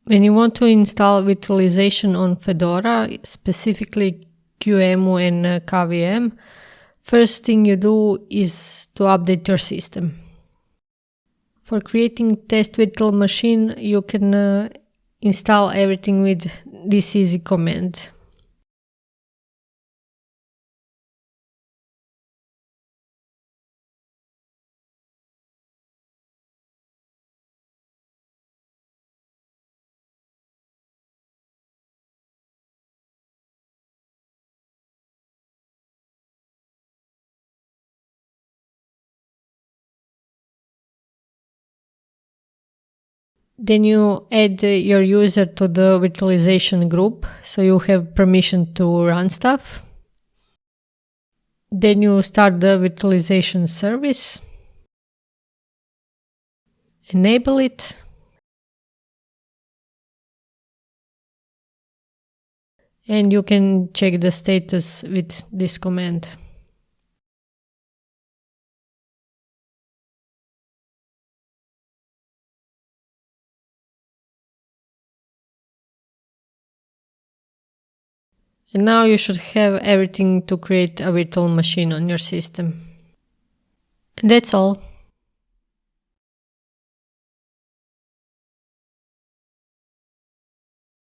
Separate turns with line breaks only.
When you want to install virtualization on Fedora, specifically QEMU and KVM, first thing you do is to update your system. For creating test virtual machine, you can install everything with this easy command. Then you add your user to the virtualization group, so you have permission to run stuff. Then you start the virtualization service, enable it, and you can check the status with this command. And now you should have everything to create a virtual machine on your system. And that's all.